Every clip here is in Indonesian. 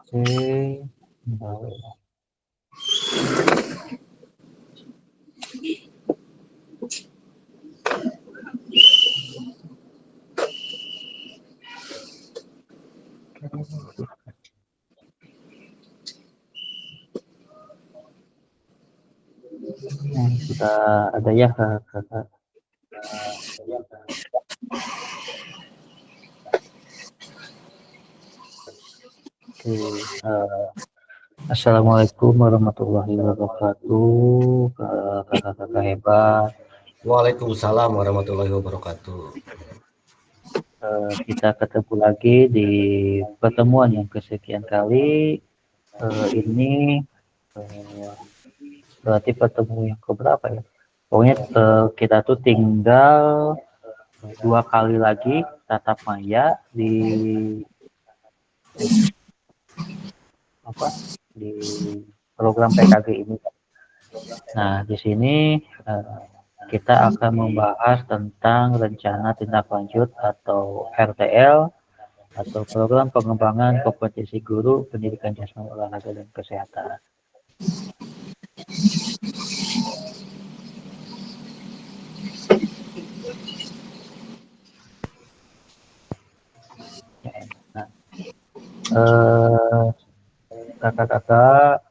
Oke. Sudah ada ya kakak. Oke. Assalamualaikum warahmatullahi wabarakatuh, kakak-kakak hebat. Waalaikumsalam warahmatullahi wabarakatuh. Kita ketemu lagi di pertemuan yang kesekian kali. Ini berarti pertemuan yang keberapa ya? Pokoknya kita tuh tinggal 2 kali lagi tatap maya di di program PKG ini. Nah, di sini kita akan membahas tentang rencana tindak lanjut atau RTL atau program pengembangan kompetisi guru pendidikan jasmani olahraga dan kesehatan. Nah, kakak-kakak,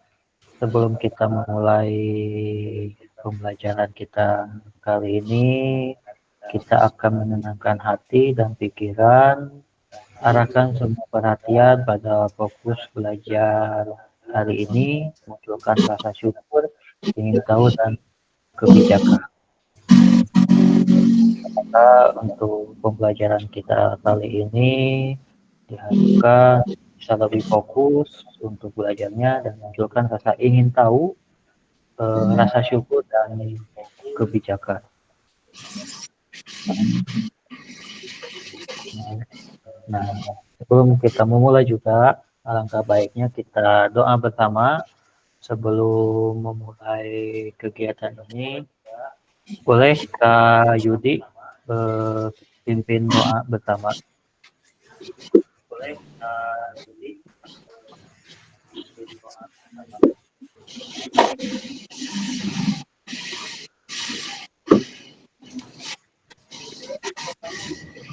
sebelum kita memulai pembelajaran kita kali ini, kita akan menenangkan hati dan pikiran, arahkan semua perhatian pada fokus belajar hari ini, munculkan rasa syukur, ingin tahu, dan kebijakan. Maka untuk pembelajaran kita kali ini diharapkan bisa lebih fokus untuk belajarnya dan munculkan rasa ingin tahu, rasa syukur, dan kebijakan. Nah, sebelum kita memulai juga, alangkah baiknya kita doa bersama sebelum memulai kegiatan ini. Boleh Kak Yudi pimpin doa bersama. Boleh Kak Yudi pimpin doa bersama.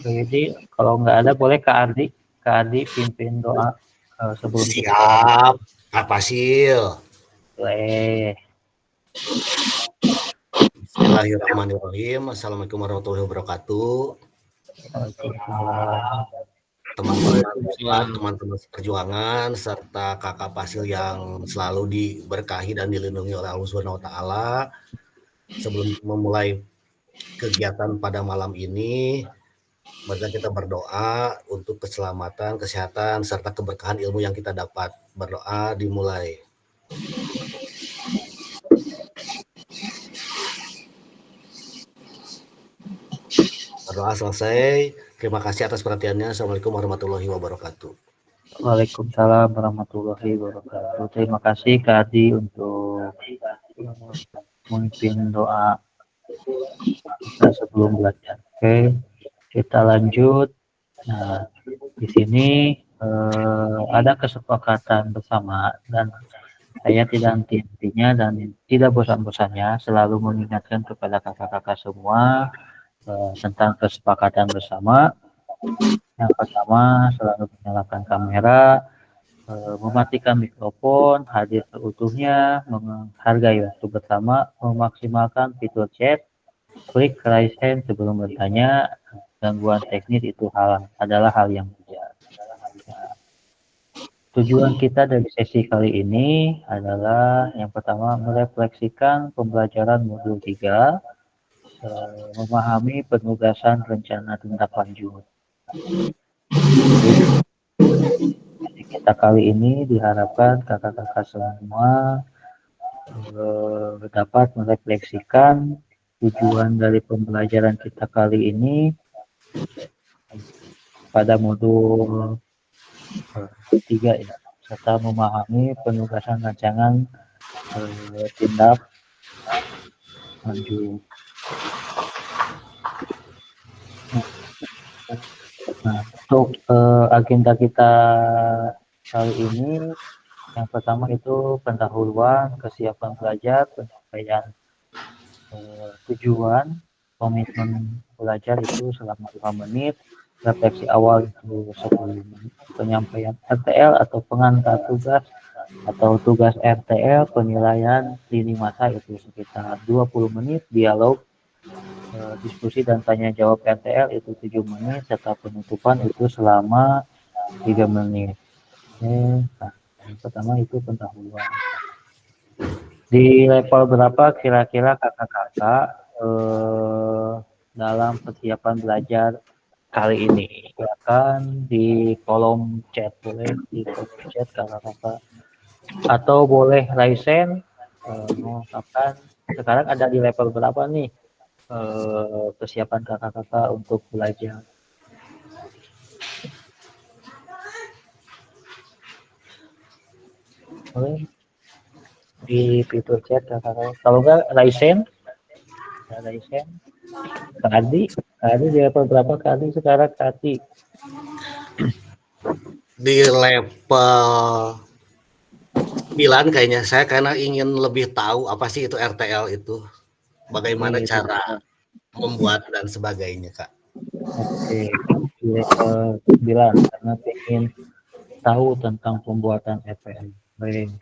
Jadi kalau nggak ada boleh Kak Ardi pimpin doa sebelum kita mulai. Siap, Pak Pasil. Boleh. Bismillahirrahmanirrahim. Assalamualaikum warahmatullahi wabarakatuh. Teman-teman perjuangan serta kakak Pasil yang selalu diberkahi dan dilindungi oleh Allah Subhanahu wa taala. Sebelum memulai kegiatan pada malam ini, mari kita berdoa untuk keselamatan, kesehatan serta keberkahan ilmu yang kita dapat. Berdoa dimulai. Berdoa selesai. Terima kasih atas perhatiannya. Assalamualaikum warahmatullahi wabarakatuh. Waalaikumsalam warahmatullahi wabarakatuh. Terima kasih Kak Adi untuk memimpin doa kita sebelum belajar. Oke, kita lanjut. Nah, di sini ada kesepakatan bersama dan saya tidak henti-hentinya dan tidak bosan-bosannya selalu mengingatkan kepada kakak-kakak semua tentang kesepakatan bersama. Yang pertama, selalu menyalakan kamera, mematikan mikrofon, hadir seutuhnya, menghargai waktu bersama, memaksimalkan fitur chat, klik raise hand sebelum bertanya. Gangguan teknis itu adalah hal yang wajar. Tujuan kita dari sesi kali ini adalah yang pertama merefleksikan pembelajaran modul 3, memahami penugasan rencana tindak lanjut. Jadi kita kali ini diharapkan kakak-kakak semua dapat merefleksikan tujuan dari pembelajaran kita kali ini pada modul 3 ya, serta memahami penugasan rancangan tindak lanjut. Nah, untuk agenda kita kali ini yang pertama itu pendahuluan, kesiapan belajar, penyampaian tujuan, komitmen belajar itu selama 5 menit, refleksi awal itu 10 menit, penyampaian RTL atau pengantar tugas atau tugas RTL, penilaian lini masa itu sekitar 20 menit, dialog, diskusi dan tanya jawab RTL itu 7 menit, serta penutupan itu selama 3 menit. Nah, yang pertama itu pendahuluan. Di level berapa kira-kira kakak-kakak dalam persiapan belajar kali ini? Silakan di kolom chat, boleh di kolom chat kakak-kakak. Atau boleh raisen mengungkapkan sekarang ada di level berapa nih persiapan kakak-kakak untuk belajar. Boleh di fitur chat kakak-kakak. Kalau enggak raisen, ya raisen. Kak Adi di level berapa Kak Adi sekarang Kak Adi? Di level 9 kayaknya saya karena ingin lebih tahu apa sih itu RTL itu. Bagaimana Oke, cara membuat dan sebagainya, Kak. oke. Di level 9 karena ingin tahu tentang pembuatan EPM. Baik.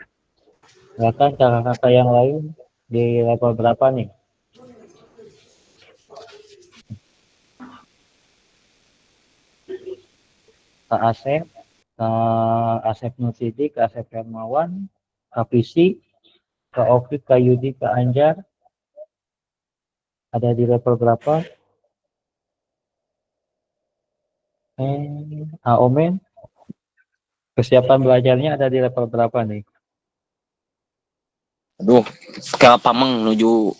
Silakan kakak-kakak yang lain di level berapa nih? Kak Asep, Kak Asep Nursidik, Kak Asep Hermawan, Kak Visi, Kak Oki, Kak Yudi, Kak Anjar, ada di level berapa? Kak Omen, kesiapan belajarnya ada di level berapa nih? Aduh, ke Pameng menuju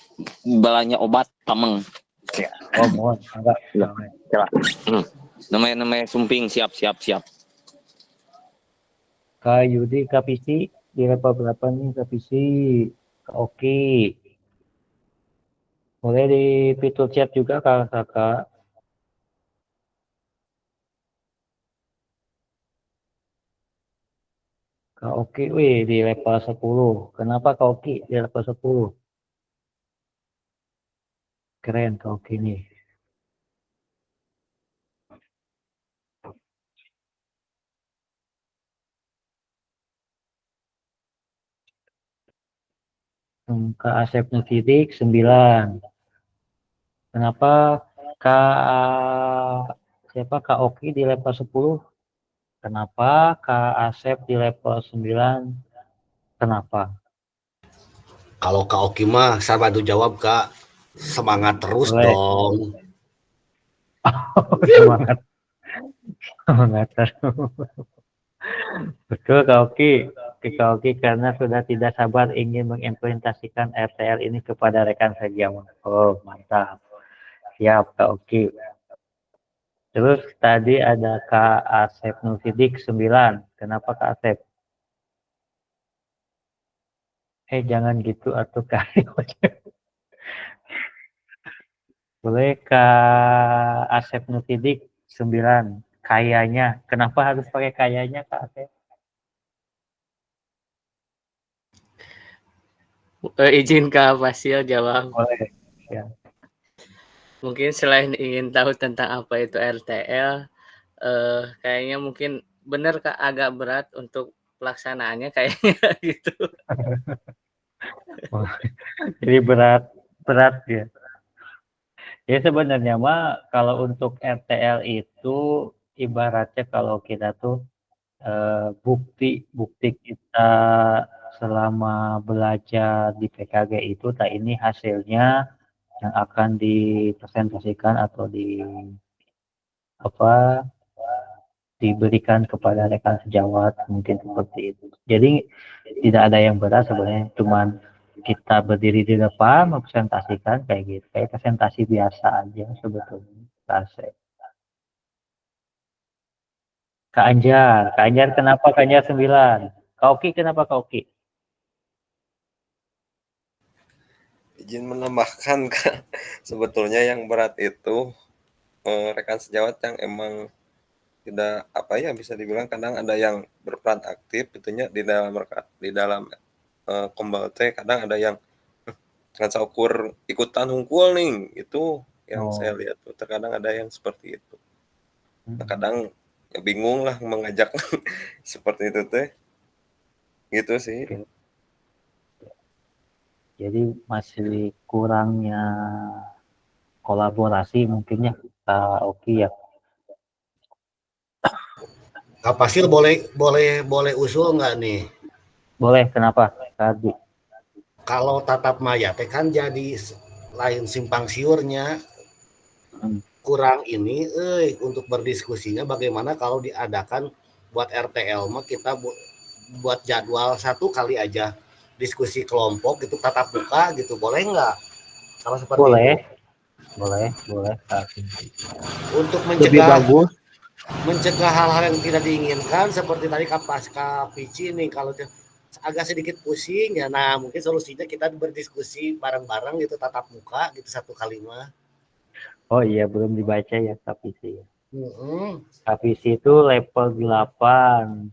balanya obat Pameng. Ya. Oh, mohon, enggak. Ya, ya. Namanya Sumping, siap. Kak Yudi, Kak Visi, di level berapa nih Kak Visi? Kak Oki, boleh di fitur chat juga kakak. Kak Oki, wih, di level 10. Kenapa Kak Oki di level 10? Keren Kak Oki nih. Kak Asep Nursidik 9. Kenapa Kak siapa Kak Oki di level 10? Kenapa Kak Asep di level 9? Kenapa? Kalau Kak Oki mah saya bantu jawab, Kak. Semangat terus Boleh. dong. Semangat, semangat terus. Betul Kak Oki. Kak Oki karena sudah tidak sabar ingin mengimplementasikan RTL ini kepada rekan sejawat. Oh, mantap. Siap Kak Oki. Terus tadi ada Kak Asep Nursidik 9. Kenapa Kak Asep? Jangan gitu atau Kak. Boleh Kak Asep Nursidik 9. Kayaknya. Kenapa harus pakai kayaknya Kak Asep? Izin Kak Fasil jawab. Boleh. Ya. Mungkin selain ingin tahu tentang apa itu RTL, kayaknya mungkin benar Kak agak berat untuk pelaksanaannya kayaknya gitu. Jadi berat berat ya. Ya sebenarnya mah kalau untuk RTL itu ibaratnya kalau kita tuh bukti bukti kita selama belajar di PKG itu tak ini hasilnya yang akan dipresentasikan atau apa diberikan kepada rekan sejawat mungkin seperti itu. Jadi tidak ada yang berat sebenarnya, cuman kita berdiri di depan mempresentasikan kayak gitu, kayak presentasi biasa aja sebetulnya. Asik. Kak Anjar kenapa Kak Anjar 9? Kak Oki kenapa Kak Oki? Izin menambahkan, Kak, sebetulnya yang berat itu rekan sejawat yang emang tidak apa ya, bisa dibilang kadang ada yang berperan aktif itunya di dalam kombal teh, kadang ada yang dengan saukur ikutan hungkul nih, itu yang saya lihat tuh terkadang ada yang seperti itu. Nah, kadang ya bingung lah mengajak seperti itu teh, gitu sih. Oke. Jadi masih kurangnya kolaborasi mungkin ya, Kak Oki ya. Kak Pasil boleh usul nggak nih? Boleh, kenapa, Kak Ardi? Kalau tatap maya teh kan jadi lain simpang siurnya, kurang ini untuk berdiskusinya bagaimana kalau diadakan buat RTL mah kita buat jadwal 1 kali aja diskusi kelompok itu tatap muka gitu, boleh nggak kalau seperti Boleh, itu boleh, Kak. untuk Lebih bagus. mencegah hal-hal yang tidak diinginkan seperti tadi Kak Pici nih, kalau agak sedikit pusing ya, nah mungkin solusinya kita berdiskusi bareng-bareng gitu tatap muka gitu 1 kalimat. Oh iya, belum dibaca ya KPC. Mm-hmm. KPC itu level 8.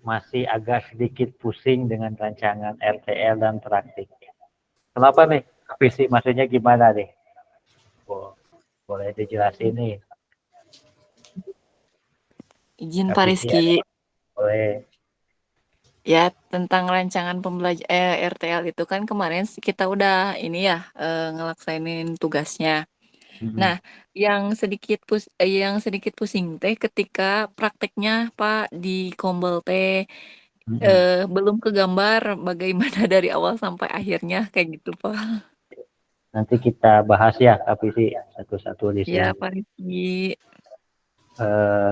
Masih agak sedikit pusing dengan rancangan RTL dan praktik. Kenapa nih? KPC maksudnya gimana nih? Boleh dijelasin nih. Izin Pak KPC Rizky, boleh. ya tentang rancangan RTL itu kan kemarin kita udah ini ya ngelaksainin tugasnya. Nah, yang sedikit pusing teh ketika prakteknya Pak di Kombel teh belum kegambar bagaimana dari awal sampai akhirnya kayak gitu Pak. Nanti kita bahas ya KPC satu-satu di sini. Ya Pak Rizky.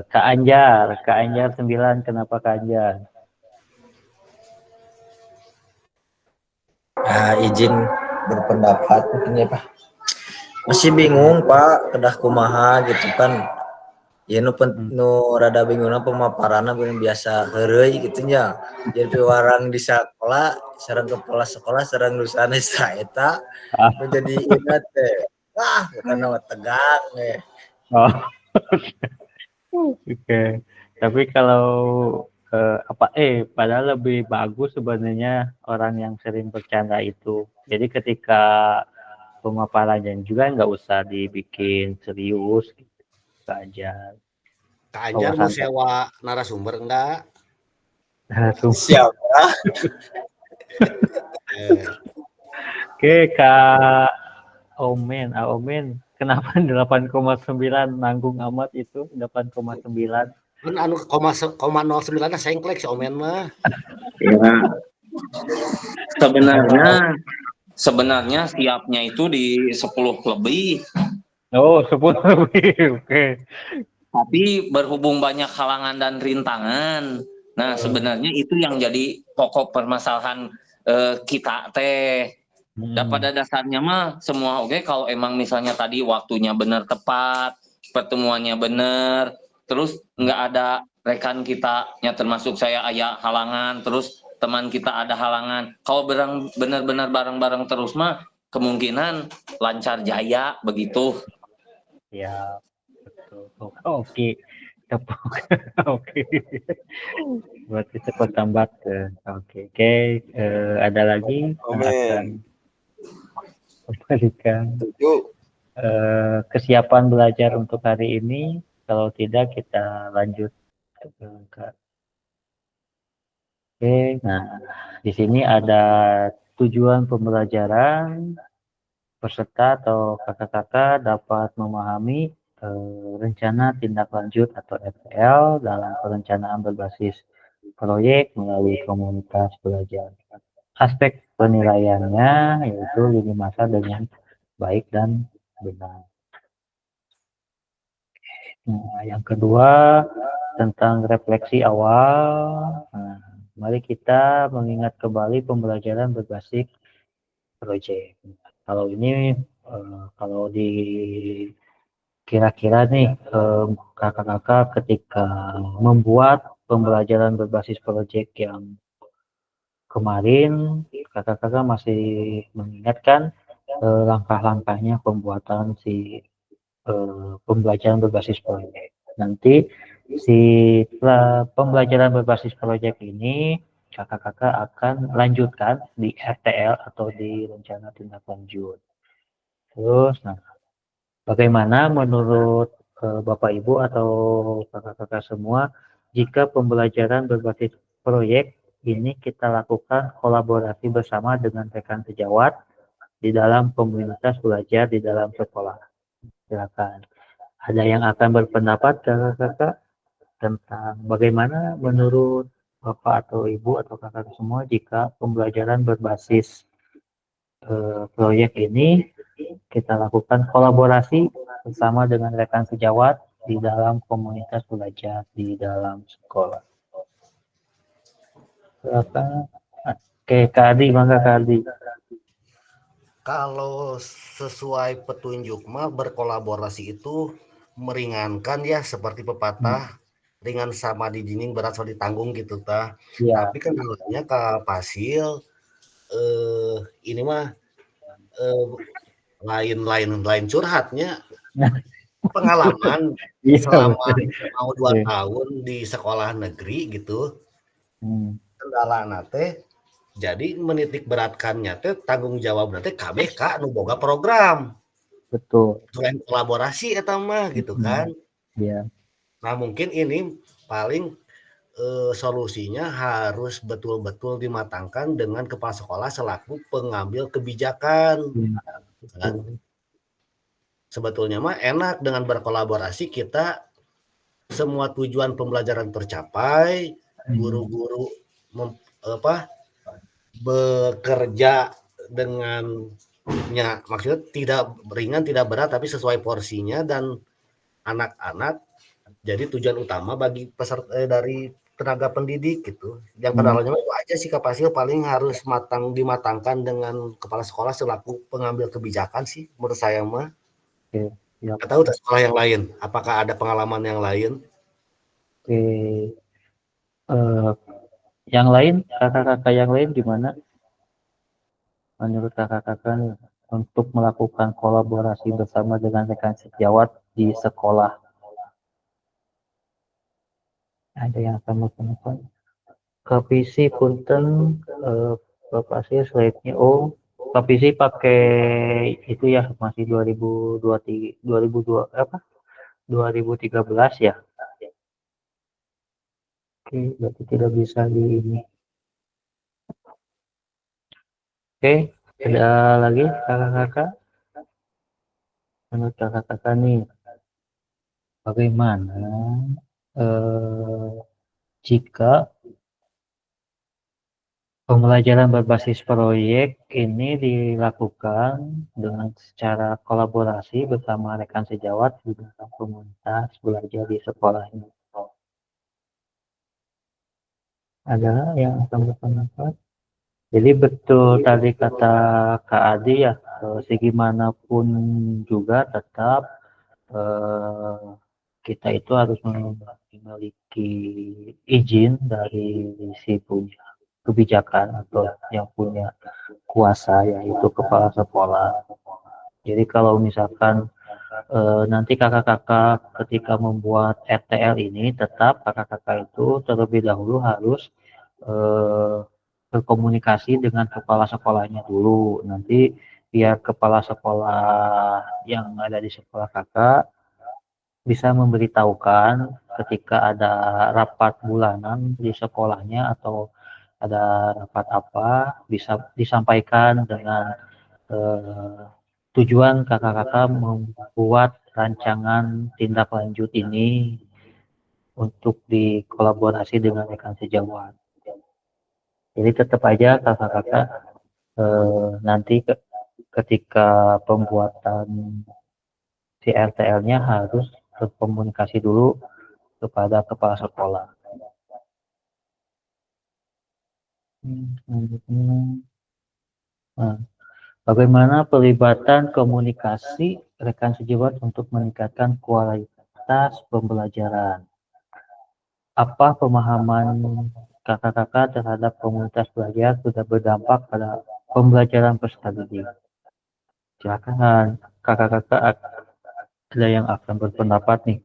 Kak Anjar 9, kenapa Kak Anjar? Nah, izin berpendapat mungkin ya Pak. Masih bingung Pak, kedah kumaha gitu kan. Ya nu rada bingungna pemaparanna biasa heureuy gitu nya. Jadi warang di sekolah, sareng kepala sekolah, sareng dosen eta menjadi ingat teh. Wah, bukan nama tegang Oh. Oke. Tapi kalau padahal lebih bagus sebenarnya orang yang sering bercanda itu. Jadi ketika pemaparannya juga nggak usah dibikin serius gitu aja. Kak Anjar mau sewa narasumber enggak? Siapa? Oke, Kak Omen, kenapa 8,9 nanggung amat itu 8,9? Kan anu 0,09 sengklek si Omen mah. Ya. Sebenarnya siapnya itu di 10 lebih. Oh, 10 lebih. Oke. Tapi berhubung banyak halangan dan rintangan. Nah, sebenarnya itu yang jadi pokok permasalahan kita teh. Dan pada dasarnya mah semua oke kalau emang misalnya tadi waktunya benar tepat, pertemuannya benar, terus nggak ada rekan kita nya termasuk saya ayah halangan, terus teman kita ada halangan. Kalau benar-benar bareng-bareng terus mah kemungkinan lancar jaya begitu. Ya, betul. Oke. Tepuk. Oke. Berarti cepat tambah ke. Oke. Ada lagi yang akan memberikan kesiapan belajar untuk hari ini. Kalau tidak kita lanjut ke. Oke. Nah, di sini ada tujuan pembelajaran. Peserta atau kakak-kakak dapat memahami rencana tindak lanjut atau RTL dalam perencanaan berbasis proyek melalui komunitas belajar. Aspek penilaiannya yaitu lini masa dengan baik dan benar. Nah, yang kedua tentang refleksi awal. Nah, mari kita mengingat kembali pembelajaran berbasis proyek. Kalau ini kalau di kira-kira nih kakak-kakak ketika membuat pembelajaran berbasis proyek yang kemarin, kakak-kakak masih mengingatkan langkah-langkahnya pembuatan si pembelajaran berbasis proyek. Nanti si pembelajaran berbasis proyek ini kakak-kakak akan lanjutkan di RTL atau di rencana tindak lanjut. Terus, nah, bagaimana menurut Bapak Ibu atau kakak-kakak semua jika pembelajaran berbasis proyek ini kita lakukan kolaborasi bersama dengan rekan sejawat di dalam komunitas belajar di dalam sekolah? Silakan. Ada yang akan berpendapat kakak-kakak tentang bagaimana menurut Bapak atau Ibu atau kakak semua jika pembelajaran berbasis proyek ini kita lakukan kolaborasi bersama dengan rekan sejawat di dalam komunitas belajar di dalam sekolah. Silakan. Oke, Kak Adi, mangga Kak Adi. Kalau sesuai petunjuk mah berkolaborasi itu meringankan ya, seperti pepatah ringan sama di dinding, berat sama ditanggung gitu tah. Ya, Tapi kan halnya Kak Pasil ini mah lain curhatnya, pengalaman iya selama betul. mau 2 Oke. tahun di sekolah negeri gitu, Hmm, kendalana teh jadi menitik beratkannya teh tanggung jawab nanti KBK nu boga program. betul. Selain kolaborasi eta mah gitu kan. Ya, Nah, mungkin ini paling solusinya harus betul-betul dimatangkan dengan kepala sekolah selaku pengambil kebijakan. ya, Kan? betul. Sebetulnya mah enak dengan berkolaborasi kita semua tujuan pembelajaran tercapai, guru-guru bekerja dengan maksudnya tidak ringan tidak berat tapi sesuai porsinya, dan anak-anak jadi tujuan utama bagi peserta dari tenaga pendidik gitu. Yang kendalanya itu aja sih Kak Pasil, paling harus dimatangkan dengan kepala sekolah selaku pengambil kebijakan sih menurut saya mah. Oke, ya. Nggak tahu sekolah yang lain, apakah ada pengalaman yang lain? Oke. Eh, yang lain, kakak-kakak yang lain gimana? Menurut kakak-kakak nih, untuk melakukan kolaborasi bersama dengan rekan sejawat di sekolah. Ada yang sama teman Kapisi punten Bapak sih slide-nya. Oh, Kapisi pakai itu ya, masih 2023 2002 apa? 2013 ya. Oke, berarti tidak bisa di ini. Oke, ada lagi kakak-kakak? Menurut kakak-kakak nih, bagaimana jika pembelajaran berbasis proyek ini dilakukan dengan secara kolaborasi bersama rekan sejawat di dalam komunitas belajar di sekolah ini? Ada yang akan berpendapat? Jadi betul tadi kata Kak Adi ya, segimanapun juga tetap kita itu harus memiliki izin dari si punya kebijakan atau yang punya kuasa, yaitu kepala sekolah. Jadi kalau misalkan nanti kakak-kakak ketika membuat RTL ini, tetap kakak-kakak itu terlebih dahulu harus berkomunikasi dengan kepala sekolahnya dulu. Nanti biar kepala sekolah yang ada di sekolah kakak bisa memberitahukan ketika ada rapat bulanan di sekolahnya atau ada rapat apa, bisa disampaikan dengan tujuan kakak-kakak membuat rancangan tindak lanjut ini untuk dikolaborasi dengan rekan sejawat. Jadi tetap aja kakak-kakak nanti ketika pembuatan si RTL-nya harus berkomunikasi dulu kepada kepala sekolah. Nah, bagaimana pelibatan komunikasi rekan sejawat untuk meningkatkan kualitas pembelajaran? Apa pemahaman kakak-kakak terhadap komunitas belajar sudah berdampak pada pembelajaran peserta didik? Silakan kakak-kakak ada yang akan berpendapat nih.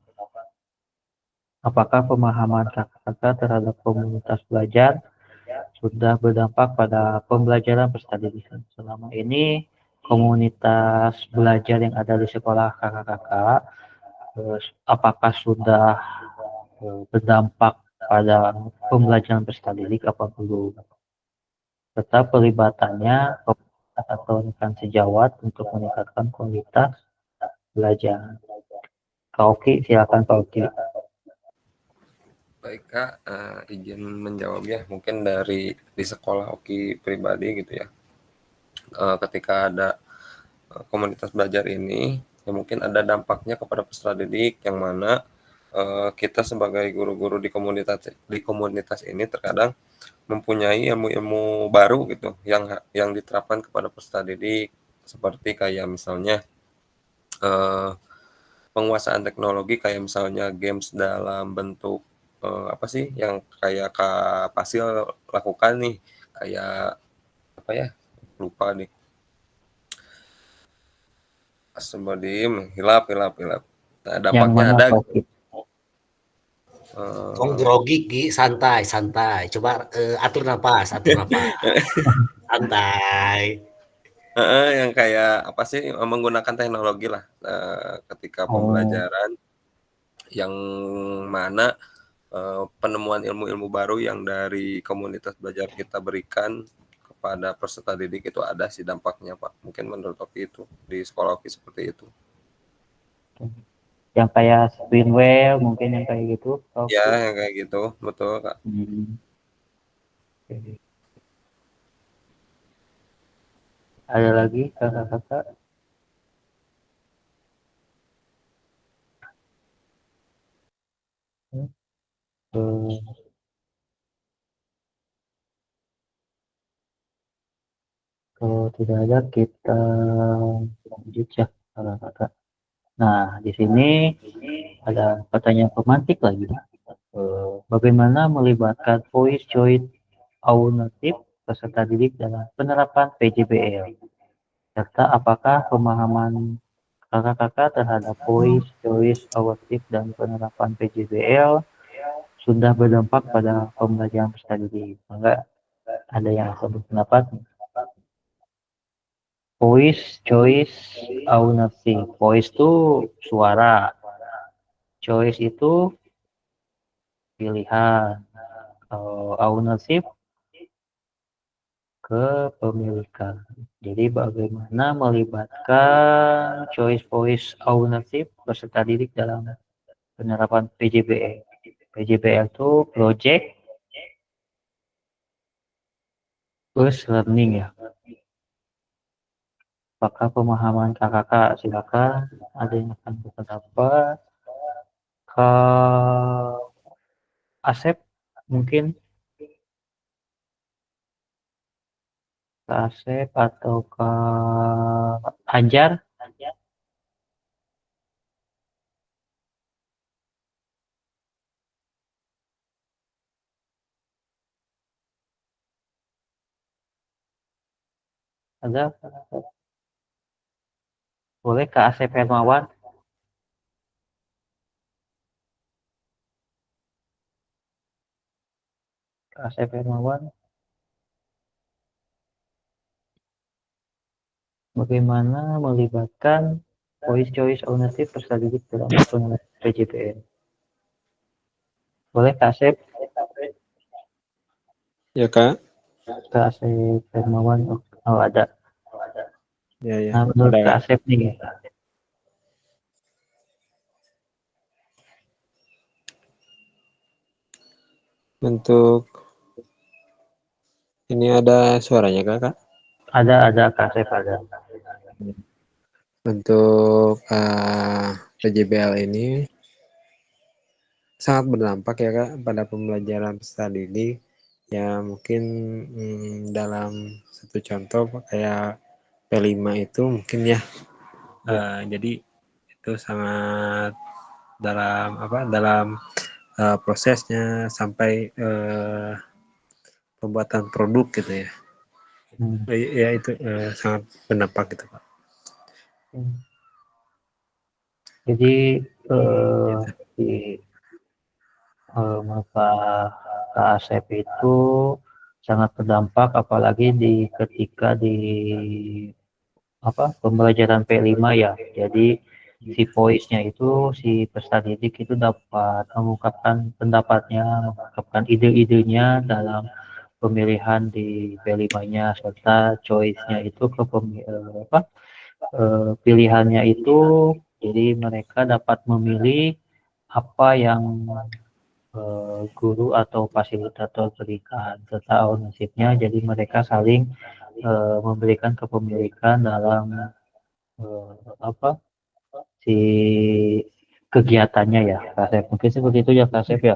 apakah pemahaman kakak-kakak terhadap komunitas belajar sudah berdampak pada pembelajaran peserta didik? Selama ini komunitas belajar yang ada di sekolah kakak-kakak, apakah sudah berdampak pada pembelajaran peserta didik apa belum? Serta pelibatannya komunitas atau rekan sejawat untuk meningkatkan kualitas belajar. Kak Oki, silakan Kak Oki. Baik Kak, izin menjawab ya. Mungkin dari di sekolah Oki pribadi gitu ya. Ketika ada komunitas belajar ini, ya mungkin ada dampaknya kepada peserta didik yang mana kita sebagai guru-guru di komunitas ini terkadang mempunyai ilmu-ilmu baru gitu yang diterapkan kepada peserta didik, seperti kayak misalnya penguasaan teknologi, kayak misalnya games dalam bentuk apa sih yang kayak Kak Pasil lakukan nih, kayak apa ya, lupa nih, Astagfirullahaladzim, hilap. Nah, Yang dampaknya mana ada Kak gitu. Oki? Tong grogi Ki, santai. Coba atur napas. Santai. Yang kayak apa sih, menggunakan teknologi lah ketika Oh, pembelajaran, yang mana penemuan ilmu-ilmu baru yang dari komunitas belajar kita berikan kepada peserta didik itu ada sih dampaknya Pak. Mungkin menurut Oki itu di sekolah Oki seperti itu. yang kayak spinwheel mungkin yang kayak gitu Kak Ya, Oki. yang kayak gitu, betul Kak. Oke. Ada lagi kakak-kakak? Eh, Kalau tidak ada kita lanjut ya kakak-kakak. Nah, di sini ada pertanyaan pemantik lagi. Bagaimana melibatkan voice choice ownership peserta didik dalam penerapan PJBL? Serta apakah pemahaman kakak-kakak terhadap voice choice ownership dan penerapan PJBL sudah berdampak pada pembelajaran peserta didik? Enggak ada yang sebut pendapat? Voice choice ownership. Voice itu suara. Choice itu pilihan. Kalau ownership kepemilikan. Jadi bagaimana melibatkan choice voice ownership peserta didik dalam penerapan PJBL. PJBL itu project first learning ya. Apakah pemahaman kakak-kakak? Silakan ada yang akan berpendapat. Kak Asep mungkin Kak Asep atau Kak Anjar. Ada? Boleh Kak Asep Hermawan? Kak Asep Hermawan, bagaimana melibatkan voice choice ownership peserta didik dalam penerapan PJBL? Boleh Kak Asep? Ya Kak, Kak Asep Hermawan, oh ada. ya Nah, menurut ada Kak Kak. Asep nih, Untuk ini ada suaranya Kak. ada Kak Asep ada. Untuk PJBL ini sangat berdampak ya Kak pada pembelajaran peserta didik. Ya mungkin dalam satu contoh kayak P5 itu mungkin ya. Jadi itu sangat dalam prosesnya sampai pembuatan produk gitu ya. Ya itu sangat berdampak gitu Pak. Jadi di maka Kak Asep itu sangat berdampak apalagi ketika di pembelajaran P5 ya. Jadi si voice-nya itu si peserta didik itu dapat mengungkapkan pendapatnya, mengungkapkan ide-idenya dalam pemilihan di P5-nya serta choice-nya itu pilihannya itu jadi mereka dapat memilih apa yang guru atau fasilitator berikan serta ownership-nya, jadi mereka saling memberikan kepemilikan dalam si kegiatannya ya, Kak Asep. Mungkin seperti itu ya, Kak Asep ya.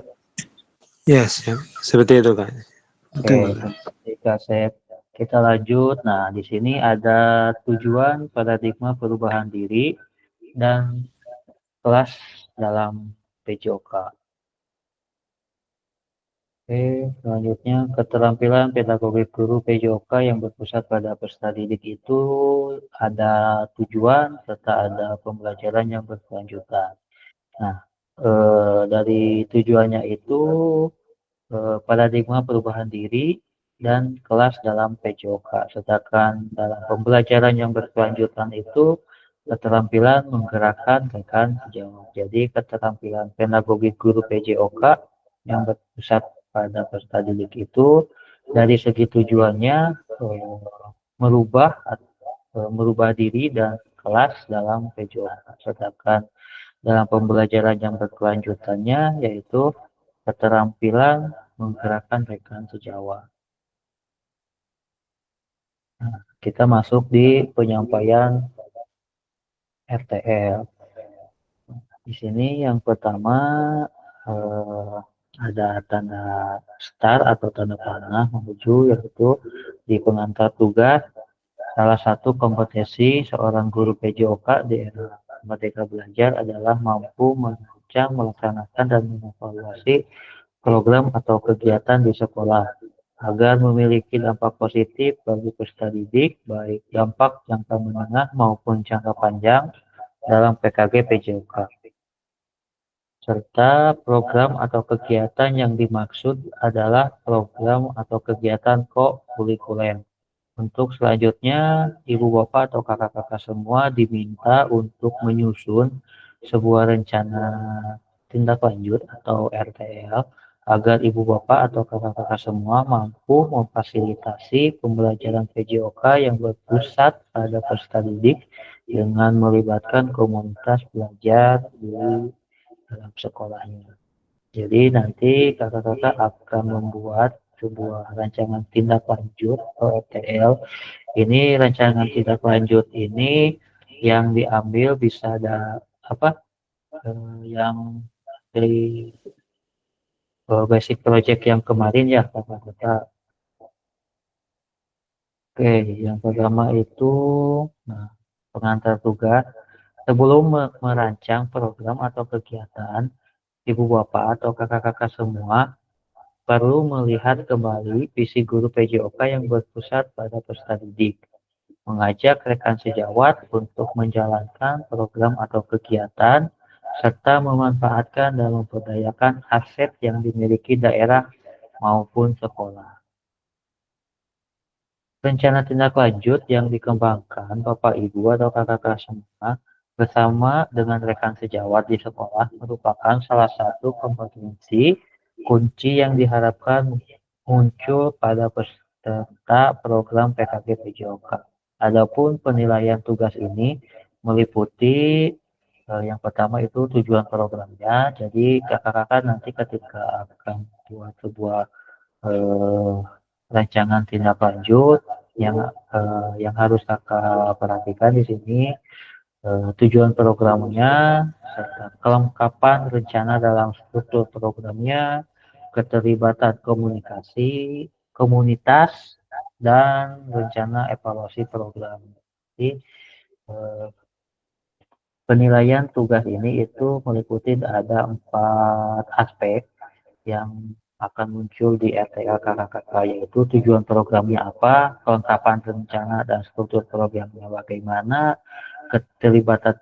Ya, siap. Seperti itu, Kak. Oke, Kak Asep. Kita lanjut. Nah, di sini ada tujuan, paradigma perubahan diri, dan kelas dalam PJOK. Oke, selanjutnya keterampilan pedagogik guru PJOK yang berpusat pada peserta didik itu ada tujuan serta ada pembelajaran yang berkelanjutan. Nah, dari tujuannya itu paradigma perubahan diri dan kelas dalam PJOK. Sedangkan dalam pembelajaran yang berkelanjutan itu keterampilan menggerakkan rekan sejawat. Jadi keterampilan pedagogik guru PJOK yang berpusat pada peserta didik itu dari segi tujuannya merubah diri dan kelas dalam PJOK. Sedangkan dalam pembelajaran yang berkelanjutannya yaitu keterampilan menggerakkan rekan sejawat. Nah, kita masuk di penyampaian RTL. Di sini yang pertama ada tanda star atau tanda panah menuju, yaitu di pengantar tugas. Salah satu kompetensi seorang guru PJOK di era Merdeka Belajar adalah mampu merancang, melaksanakan, dan mengevaluasi program atau kegiatan di sekolah agar memiliki dampak positif bagi peserta didik, baik dampak jangka menengah maupun jangka panjang dalam PKG PJOK. Serta program atau kegiatan yang dimaksud adalah program atau kegiatan ko-kurikuler. Untuk selanjutnya, Ibu Bapak atau kakak-kakak semua diminta untuk menyusun sebuah rencana tindak lanjut atau RTL agar Ibu Bapak atau kakak-kakak semua mampu memfasilitasi pembelajaran PJOK yang berpusat pada peserta didik dengan melibatkan komunitas belajar di dalam sekolahnya. Jadi nanti kakak-kakak akan membuat sebuah rancangan tindak lanjut atau RTL. Ini rancangan tindak lanjut ini yang diambil bisa ada yang dari basic project yang kemarin ya kakak-kakak. Oke, yang pertama itu pengantar tugas. Sebelum merancang program atau kegiatan, Ibu Bapak atau kakak-kakak semua perlu melihat kembali visi guru PJOK yang berpusat pada peserta didik, mengajak rekan sejawat untuk menjalankan program atau kegiatan, serta memanfaatkan dan memperdayakan aset yang dimiliki daerah maupun sekolah. Rencana tindak lanjut yang dikembangkan Bapak Ibu atau kakak-kakak semua bersama dengan rekan sejawat di sekolah merupakan salah satu kompetensi kunci yang diharapkan muncul pada peserta program PKG PJOK. Adapun penilaian tugas ini meliputi yang pertama itu tujuan programnya. Jadi kakak-kakak nanti ketika akan buat sebuah rancangan tindak lanjut yang harus kakak perhatikan di sini tujuan programnya serta kelengkapan rencana dalam struktur programnya, keterlibatan komunikasi komunitas, dan rencana evaluasi program. Jadi penilaian tugas ini itu meliputi ada 4 aspek yang akan muncul di RTL kakak-kakak, yaitu tujuan programnya apa, kelengkapan rencana dan struktur programnya bagaimana, keterlibatan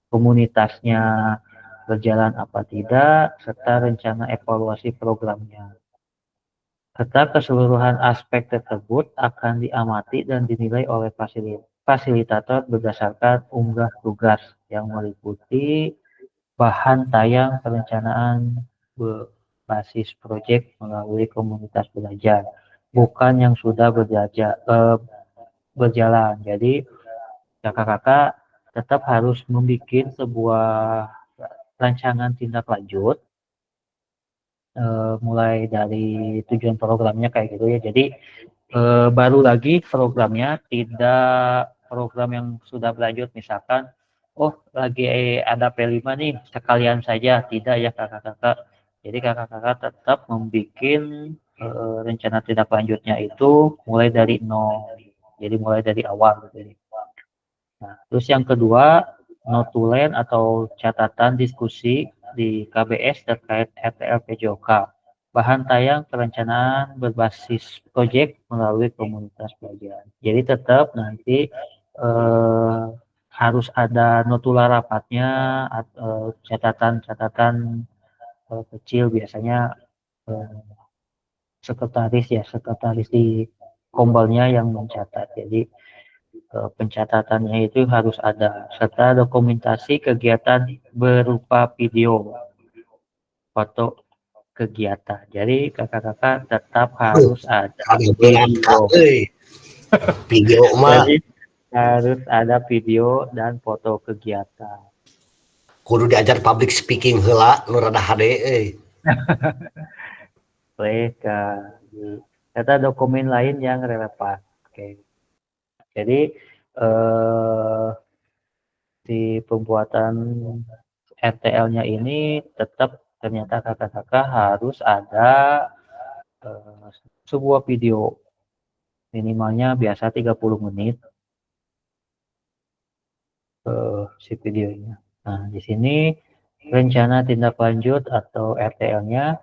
komunitasnya berjalan apa tidak, serta rencana evaluasi programnya. Serta keseluruhan aspek tersebut akan diamati dan dinilai oleh fasilitator berdasarkan unggah tugas yang meliputi bahan tayang perencanaan berbasis proyek melalui komunitas belajar, bukan yang sudah berjalan. Jadi kakak-kakak tetap harus membuat sebuah rancangan tindak lanjut, mulai dari tujuan programnya kayak gitu ya. Jadi baru lagi programnya, tidak program yang sudah berlanjut, misalkan oh lagi ada P5 nih sekalian saja, tidak ya kakak-kakak. Jadi kakak-kakak tetap membuat rencana tindak lanjutnya itu mulai dari nol, jadi mulai dari awal gitu. Nah, terus yang kedua, notulen atau catatan diskusi di KBS terkait RTL PJOK. Bahan tayang perencanaan berbasis proyek melalui komunitas belajar. Jadi tetap nanti harus ada notula rapatnya, catatan-catatan kecil, biasanya sekretaris di kombalnya yang mencatat. Jadi pencatatannya itu harus ada, serta dokumentasi kegiatan berupa video, foto kegiatan. Jadi kakak-kakak tetap harus ada video. Video mah Jadi harus ada video dan foto kegiatan. kudu diajar public speaking heula nu rada hade euy. Kata dokumen lain yang relevan. Oke. Jadi di pembuatan RTL-nya ini tetap ternyata kakak-kakak harus ada sebuah video, minimalnya biasa 30 menit si videonya. Nah, di sini rencana tindak lanjut atau RTL-nya,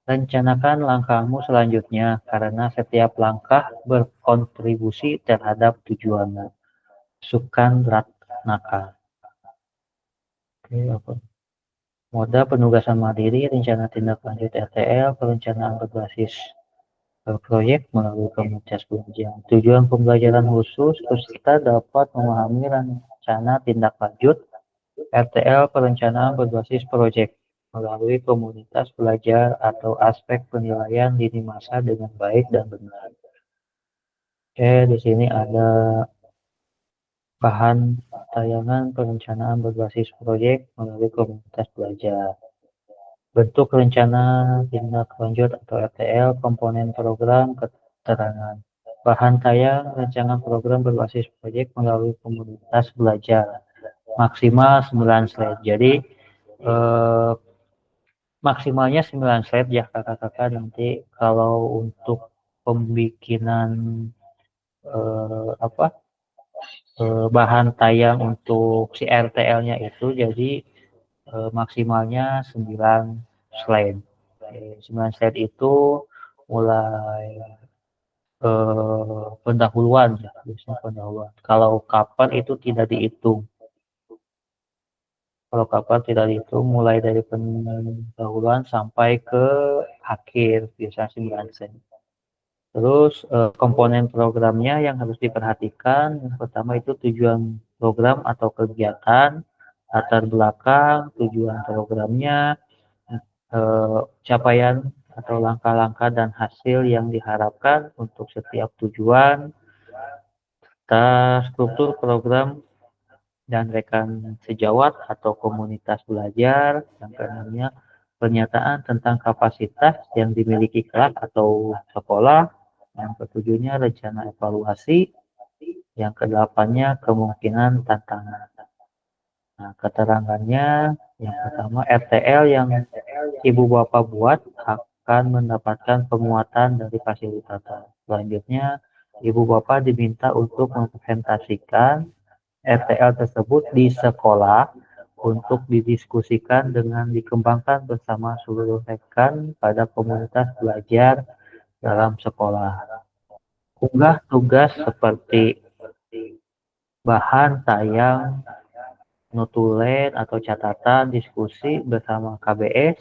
rencanakan langkahmu selanjutnya karena setiap langkah berkontribusi terhadap tujuanmu. Sukan Ratnaka. Oke, moda penugasan mandiri, rencana tindak lanjut RTL, perencanaan berbasis proyek melalui komunitas belajar. Tujuan pembelajaran khusus, peserta dapat memahami rencana tindak lanjut RTL, perencanaan berbasis proyek melalui komunitas belajar atau aspek penilaian lini masa dengan baik dan benar. Oke, di sini ada bahan tayangan perencanaan berbasis proyek melalui komunitas belajar. Bentuk rencana tindak lanjut atau RTL, komponen program, keterangan. Bahan tayang rancangan program berbasis proyek melalui komunitas belajar. Maksimal 9 slide. Jadi maksimalnya 9 slide ya kakak-kakak. Nanti kalau untuk pembikinan bahan tayang untuk si RTL-nya itu, jadi maksimalnya 9 slide. 9 slide itu mulai pendahuluan ya, biasanya pendahuluan. Kalau cover itu tidak dihitung. Kalau cover tidak dihitung, mulai dari pendahuluan sampai ke akhir, biasanya 9 slide. Terus komponen programnya yang harus diperhatikan, yang pertama itu tujuan program atau kegiatan, latar belakang, tujuan programnya, capaian atau langkah-langkah dan hasil yang diharapkan untuk setiap tujuan, serta struktur program dan rekan sejawat atau komunitas belajar. Yang keenamnya, pernyataan tentang kapasitas yang dimiliki kelas atau sekolah. Yang ketujuhnya, rencana evaluasi. Yang kedelapannya, kemungkinan tantangan. Nah, keterangannya, yang pertama, RTL yang ibu bapak buat akan mendapatkan penguatan dari fasilitator. Selanjutnya, ibu bapak diminta untuk mempresentasikan RTL tersebut di sekolah untuk didiskusikan dengan dikembangkan bersama seluruh rekan pada komunitas belajar dalam sekolah. Unggah tugas seperti bahan tayang notulen atau catatan diskusi bersama KBS,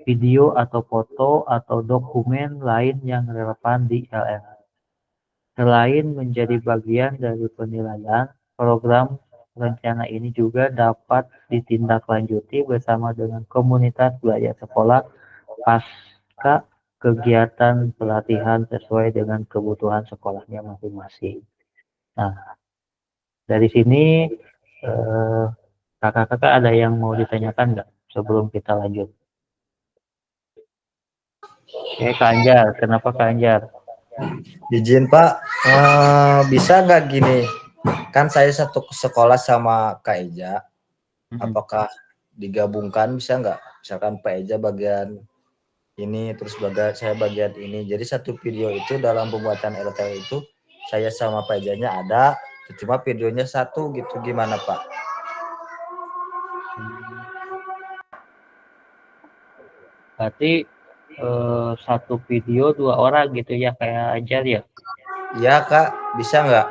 video atau foto atau dokumen lain yang relevan di LM. Selain menjadi bagian dari penilaian, program rencana ini juga dapat ditindaklanjuti bersama dengan komunitas belajar sekolah pasca kegiatan pelatihan sesuai dengan kebutuhan sekolahnya masing-masing. Nah, dari sini kakak-kakak ada yang mau ditanyakan nggak sebelum kita lanjut? Oke, Kak Anjar, kenapa Kak Anjar? Izin Pak, bisa nggak gini? Kan saya satu sekolah sama Kak Eja. Apakah digabungkan bisa nggak? Misalkan Pak Eja bagian ini, terus saya bagian ini. Jadi satu video itu dalam pembuatan RTL itu saya sama Pak Ejanya ada, cuma videonya satu gitu. Gimana Pak? Berarti satu video 2 orang gitu ya kayak Anjar ya? Iya Kak, bisa nggak?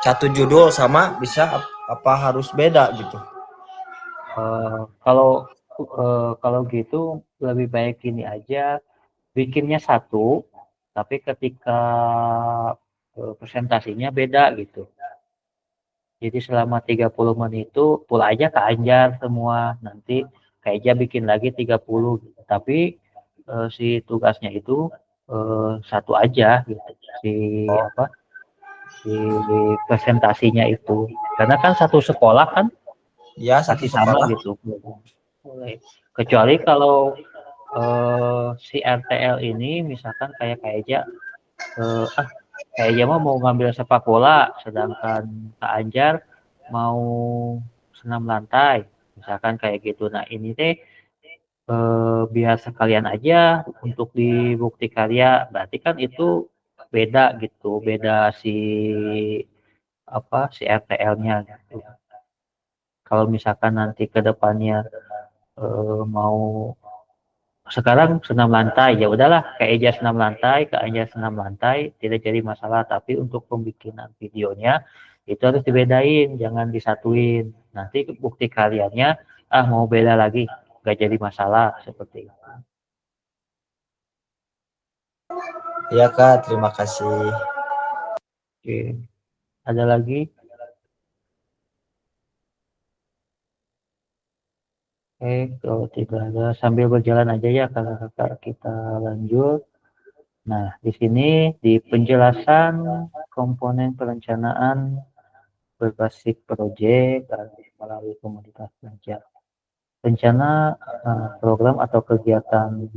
Satu judul sama bisa apa harus beda gitu? Kalau gitu lebih baik ini aja, bikinnya satu, tapi ketika presentasinya beda gitu. Jadi selama 30 menit itu full aja Kak Anjar semua, nanti Kak Eja bikin lagi 30 gitu. Tapi si tugasnya itu satu aja gitu, si presentasinya itu, karena kan satu sekolah kan Ya, satu pasti sama sekolah. gitu. Kecuali kalau si RTL ini misalkan kayak Eja Kak Eja mau ngambil sepak bola, sedangkan Kak Anjar mau senam lantai, misalkan kayak gitu. Nah ini teh biar sekalian aja untuk di bukti karya, berarti kan itu beda gitu, beda si RTL-nya gitu. Kalau misalkan nanti ke depannya mau sekarang senam lantai, ya udahlah Kak Eja senam lantai, Kak Anja senam lantai, tidak jadi masalah. Tapi untuk pembikinan videonya itu harus dibedain, jangan disatuin. Nanti bukti karyanya mau beda lagi, nggak jadi masalah seperti itu. Iya Kak, terima kasih. Oke, ada lagi? Oke, kalau tidak ada sambil berjalan aja ya kakak-kakak, kita lanjut. Nah, di sini di penjelasan komponen perencanaan berbasis proyek melalui komoditas belajar. Rencana program atau kegiatan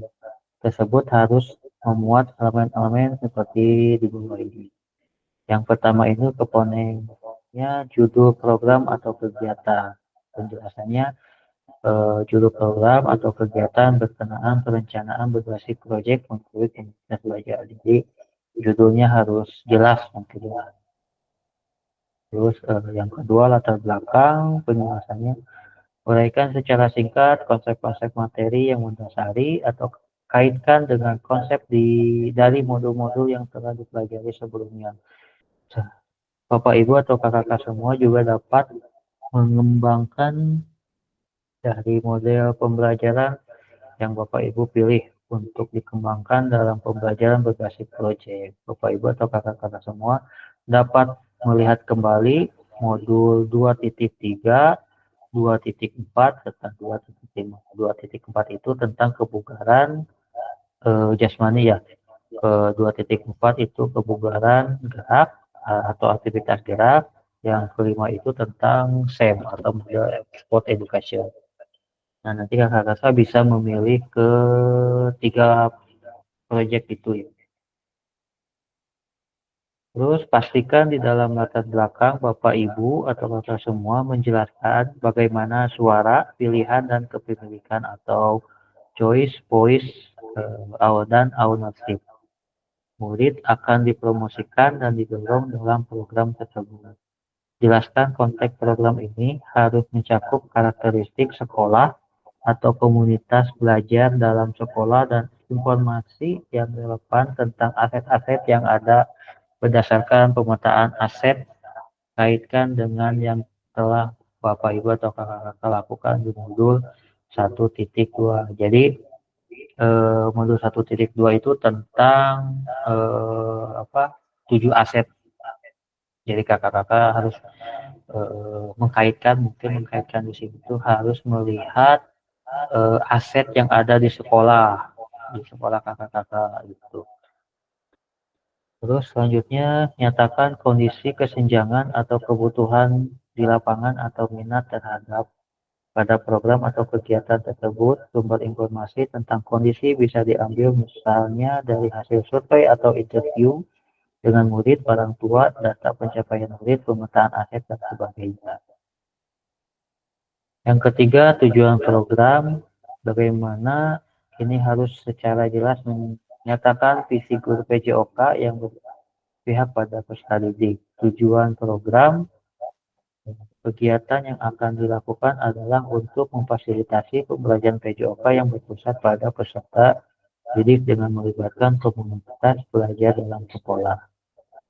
tersebut harus memuat elemen-elemen seperti di bawah ini. Yang pertama itu komponennya judul program atau kegiatan. Penjelasannya judul program atau kegiatan berkenaan perencanaan berbasis proyek melalui komunitas belajar. Jadi judulnya harus jelas mungkin. Terus yang kedua latar belakang penjelasannya, uraikan secara singkat konsep-konsep materi yang mendasari atau kaitkan dengan konsep dari modul-modul yang telah dipelajari sebelumnya. Bapak Ibu atau kakak-kakak semua juga dapat mengembangkan dari model pembelajaran yang Bapak Ibu pilih untuk dikembangkan dalam pembelajaran berbasis proyek. Bapak Ibu atau kakak-kakak semua dapat melihat kembali modul 2.3, 2.4 serta 2.5. 2.4 itu tentang kebugaran jasmani ya. 2.4 itu kebugaran gerak atau aktivitas gerak. Yang kelima itu tentang SEM atau model sport education. Nah, nanti kakak-kakak bisa memilih ke 3 proyek itu ya. Terus pastikan di dalam latar belakang Bapak Ibu atau kakak semua menjelaskan bagaimana suara, pilihan, dan kepemilikan atau choice, voice, dan ownership. Murid akan dipromosikan dan didorong dalam program tersebut. Jelaskan konteks program ini harus mencakup karakteristik sekolah atau komunitas belajar dalam sekolah dan informasi yang relevan tentang aset-aset yang ada berdasarkan pemetaan aset, kaitkan dengan yang telah Bapak Ibu atau kakak-kakak lakukan di modul 1.2. Jadi modul 1.2 itu tentang 7 aset. Jadi kakak-kakak harus mengkaitkan di situ harus melihat aset yang ada di sekolah kakak-kakak gitu. Terus selanjutnya nyatakan kondisi kesenjangan atau kebutuhan di lapangan atau minat terhadap pada program atau kegiatan tersebut. Sumber informasi tentang kondisi bisa diambil misalnya dari hasil survei atau interview dengan murid, orang tua, data pencapaian murid, pemetaan aset, dan sebagainya. Yang ketiga, tujuan program. Bagaimana ini harus secara jelas menyatakan visi guru PJOK yang berpihak pada peserta didik. Tujuan program kegiatan yang akan dilakukan adalah untuk memfasilitasi pembelajaran PJOK yang berpusat pada peserta didik dengan melibatkan komunitas belajar dalam sekolah.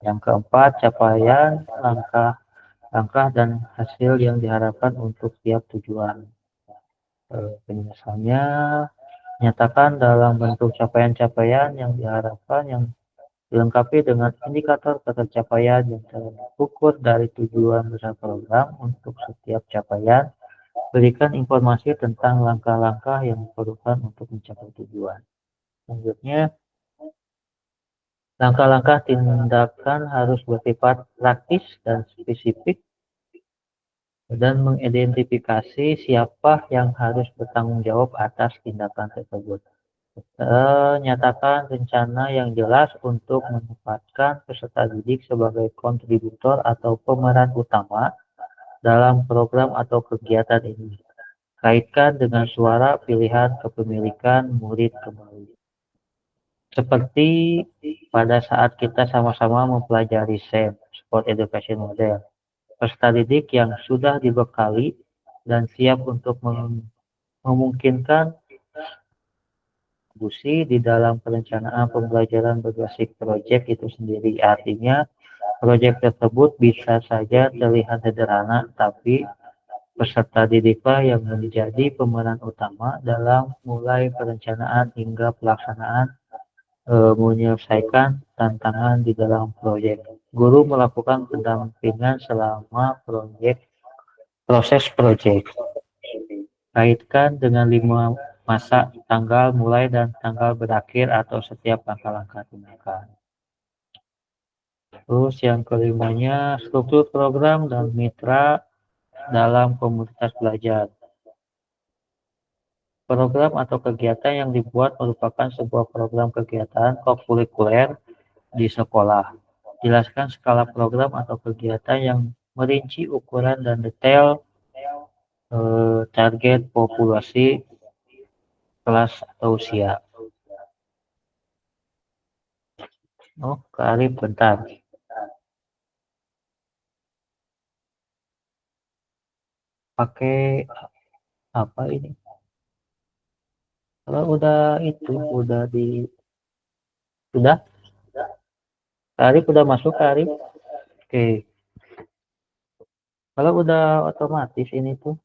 Yang keempat, capaian, langkah dan hasil yang diharapkan untuk tiap tujuan. Penjelasannya, nyatakan dalam bentuk capaian-capaian yang diharapkan yang dilengkapi dengan indikator tercapaian yang terukur dari tujuan besar program. Untuk setiap capaian, berikan informasi tentang langkah-langkah yang diperlukan untuk mencapai tujuan. Selanjutnya, langkah-langkah tindakan harus bersifat praktis dan spesifik dan mengidentifikasi siapa yang harus bertanggung jawab atas tindakan tersebut. Nyatakan rencana yang jelas untuk menempatkan peserta didik sebagai kontributor atau pemeran utama dalam program atau kegiatan ini. Kaitkan dengan suara pilihan kepemilikan murid kembali. Seperti pada saat kita sama-sama mempelajari SEM, Sport Education Model. Peserta didik yang sudah dibekali dan siap untuk memungkinkan kontribusi di dalam perencanaan pembelajaran berbasis proyek itu sendiri. Artinya, proyek tersebut bisa saja terlihat sederhana, tapi peserta didiklah yang menjadi pemeran utama dalam mulai perencanaan hingga pelaksanaan, menyelesaikan tantangan di dalam proyek. Guru melakukan pendampingan selama proses proyek. Kaitkan dengan 5 masa, tanggal mulai dan tanggal berakhir atau setiap langkah-langkah tindakan. Terus yang kelimanya, struktur program dan mitra dalam komunitas belajar. Program atau kegiatan yang dibuat merupakan sebuah program kegiatan kokurikuler di sekolah. Jelaskan skala program atau kegiatan yang merinci ukuran dan detail target populasi kelas atau usia. Oh, Kak Arif, bentar. Pakai apa ini? Kalau udah sudah? Kak Arif udah masuk, Kak Arif? Oke. Kalau udah otomatis ini tuh.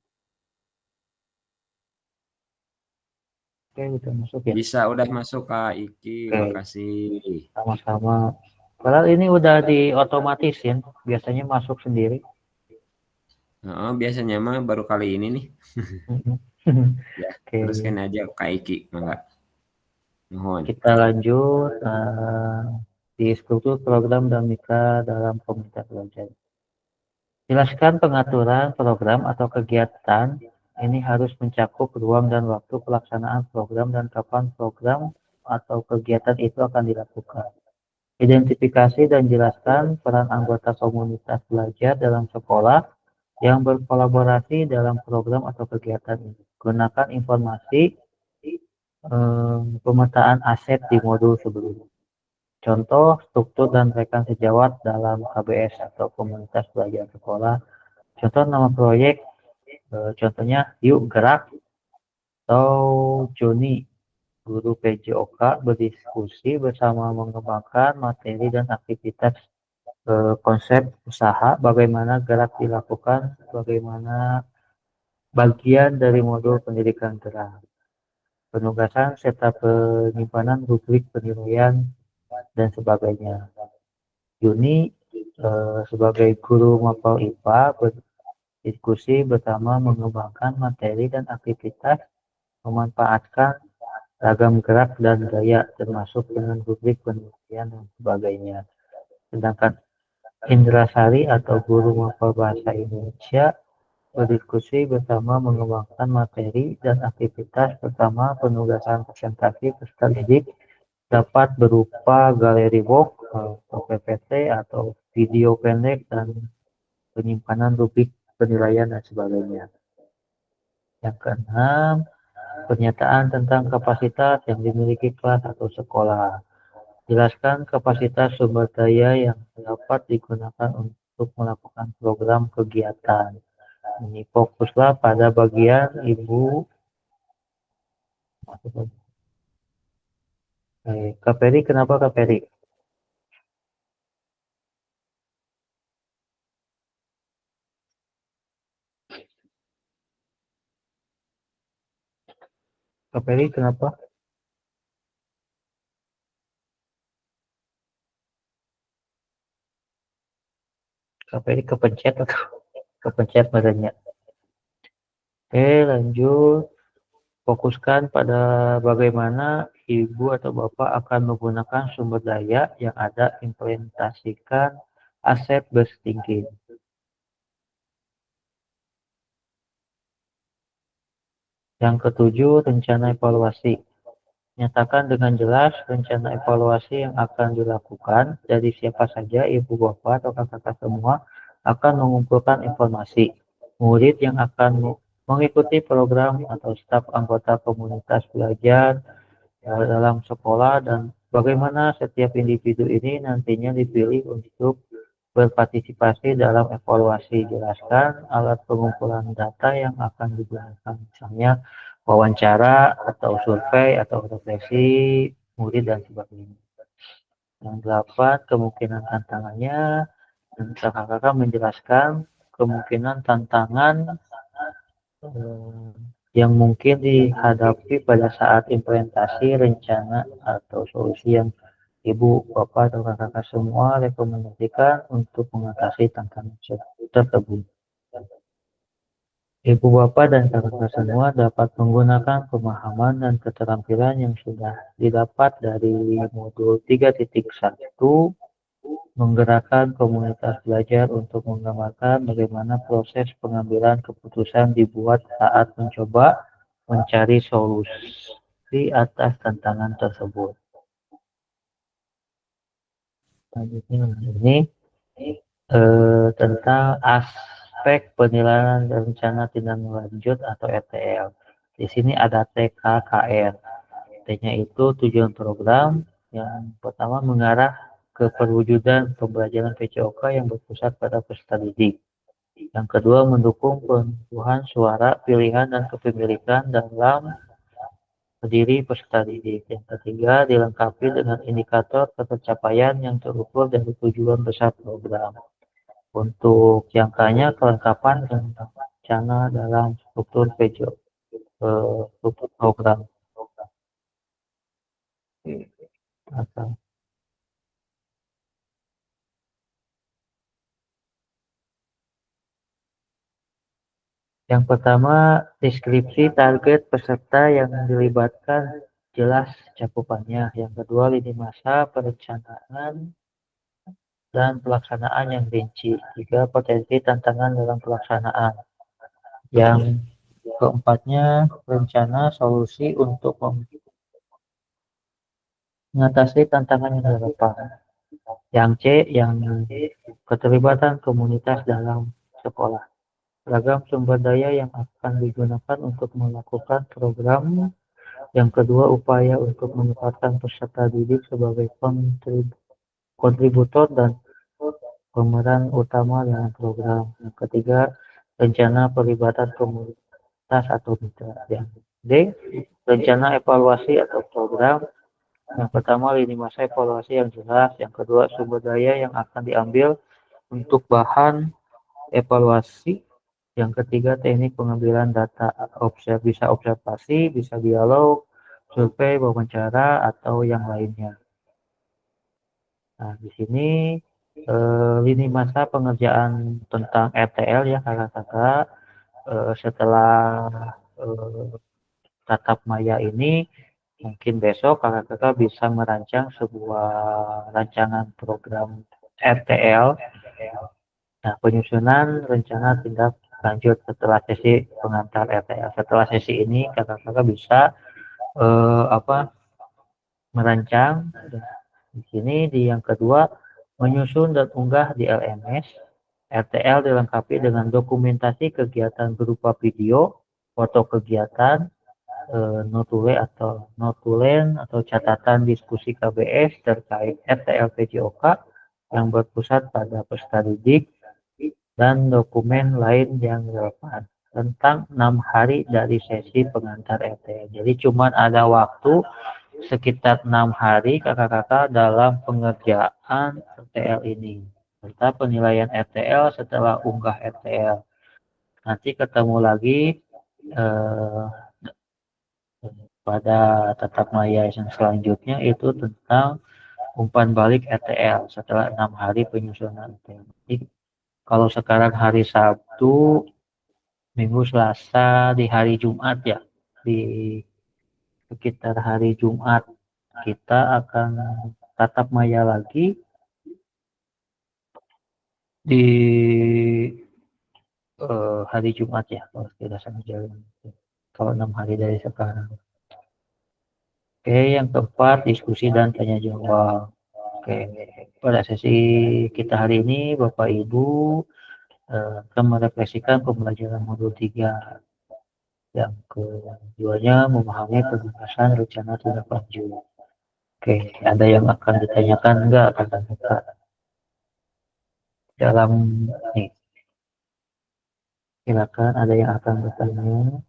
Oke, udah masuk ya? Bisa, udah masuk Kak Iki, Oke. makasih. Sama-sama. Padahal ini udah diotomatiskan, biasanya masuk sendiri. Biasanya mah baru kali ini nih. Ya, Oke. teruskan aja Kak Iki, mangga. Mohon. Kita lanjut di struktur program dan mitra dalam komunitas belajar. Jelaskan pengaturan program atau kegiatan ini harus mencakup ruang dan waktu pelaksanaan program dan kapan program atau kegiatan itu akan dilakukan. Identifikasi dan jelaskan peran anggota komunitas belajar dalam sekolah yang berkolaborasi dalam program atau kegiatan ini. Gunakan informasi pemetaan aset di modul sebelumnya. Contoh, struktur dan rekan sejawat dalam KBS atau komunitas belajar sekolah. Contoh nama proyek, contohnya Yuk Gerak atau Joni, guru PJOK berdiskusi bersama mengembangkan materi dan aktivitas konsep usaha, bagaimana gerak dilakukan, bagaimana bagian dari modul pendidikan gerak, penugasan serta penyimpanan rubrik penilaian dan sebagainya. Yuni sebagai guru mapel IPA berdiskusi bersama mengembangkan materi dan aktivitas, memanfaatkan ragam gerak dan gaya termasuk dengan rubrik penelitian dan sebagainya. Sedangkan Indrasari atau guru mapel bahasa Indonesia berdiskusi bersama mengembangkan materi dan aktivitas pertama penugasan presentasi peserta didik dapat berupa galeri box atau PPT atau video pendek dan penyimpanan rubrik penilaian dan sebagainya. Yang keenam, pernyataan tentang kapasitas yang dimiliki kelas atau sekolah. Jelaskan kapasitas sumber daya yang dapat digunakan untuk melakukan program kegiatan. Ini fokuslah pada bagian Ibu Kak Peri, kenapa Kak Peri? Kak Peri, kenapa? Kak Peri kepencet atau kepencet badannya? Oke, lanjut. Fokuskan pada bagaimana ibu atau bapak akan menggunakan sumber daya yang ada, implementasikan aset based thinking. Yang ketujuh, rencana evaluasi. Nyatakan dengan jelas rencana evaluasi yang akan dilakukan dari siapa saja ibu bapak atau kakak semua akan mengumpulkan informasi. Murid yang akan mengikuti program atau staf anggota komunitas belajar dalam sekolah dan bagaimana setiap individu ini nantinya dipilih untuk berpartisipasi dalam evaluasi. Jelaskan alat pengumpulan data yang akan digunakan, misalnya wawancara atau survei atau refleksi murid dan sebagainya. Yang 8, kemungkinan tantangannya. Dan kakak-kakak menjelaskan kemungkinan tantangan yang mungkin dihadapi pada saat implementasi rencana atau solusi yang ibu, bapak, atau kakak semua rekomendasikan untuk mengatasi tantangan tersebut. Ibu, bapak, dan kakak semua dapat menggunakan pemahaman dan keterampilan yang sudah didapat dari modul 3.1 menggerakkan komunitas belajar untuk menggambarkan bagaimana proses pengambilan keputusan dibuat saat mencoba mencari solusi atas tantangan tersebut. Selanjutnya ini tentang aspek penilaian rencana tindak lanjut atau RTL. Di sini ada TKKR. T-nya itu tujuan program. Yang pertama mengarah ke perwujudan pembelajaran PCOK yang berpusat pada peserta didik. Yang kedua mendukung penumbuhan suara, pilihan, dan kepemilikan dalam diri peserta didik. Yang ketiga dilengkapi dengan indikator pencapaian yang terukur dari tujuan besar program. Untuk jangkanya kelengkapan dan rencana dalam struktur struktur program. Yang pertama, deskripsi target peserta yang dilibatkan jelas cakupannya. Yang kedua, lini masa perencanaan dan pelaksanaan yang rinci. Tiga, potensi tantangan dalam pelaksanaan. Yang keempatnya, rencana solusi untuk mengatasi tantangan yang relevan. Yang C, yang keterlibatan komunitas dalam sekolah. Ragam sumber daya yang akan digunakan untuk melakukan program. Yang kedua, upaya untuk menempatkan peserta didik sebagai kontributor dan pemeran utama dalam program. Yang ketiga, rencana pelibatan komunitas atau mitra. Yang D, rencana evaluasi atau program. Yang pertama, lini masa evaluasi yang jelas. Yang kedua, sumber daya yang akan diambil untuk bahan evaluasi. Yang ketiga, teknik pengambilan data, bisa observasi, bisa dialog, survei, wawancara, atau yang lainnya. Nah, di sini lini masa pengerjaan tentang RTL ya kakak-kakak. Setelah tatap maya ini, mungkin besok kakak-kakak bisa merancang sebuah rancangan program RTL. Nah, penyusunan rencana tindak lanjut setelah sesi pengantar RTL. Setelah sesi ini, kakak-kakak bisa merancang. Di sini di yang kedua, menyusun dan unggah di LMS. RTL dilengkapi dengan dokumentasi kegiatan berupa video, foto kegiatan, notulen atau catatan diskusi KBS terkait RTL PJOK yang berpusat pada peserta didik dan dokumen lain yang relevan tentang 6 hari dari sesi pengantar RTL. Jadi cuma ada waktu sekitar 6 hari kakak-kakak dalam pengerjaan RTL ini serta penilaian RTL setelah unggah RTL. Nanti ketemu lagi pada tatap maya yang selanjutnya itu tentang umpan balik RTL setelah 6 hari penyusunan RTL. Jadi, kalau sekarang hari Sabtu, Minggu, Selasa, di hari Jumat ya, di sekitar hari Jumat kita akan tatap maya lagi di hari Jumat ya, kalau tidak salah jalan. Kalau 6 hari dari sekarang. Oke, yang keempat, diskusi dan tanya jawab. Oke, pada sesi kita hari ini, Bapak Ibu akan merefleksikan pembelajaran modul 3. Yang keduanya, memahami pembahasan rencana tindak lanjut. Oke, ada yang akan ditanyakan enggak kakak-kakak dalam nih? Silakan, ada yang akan bertanya.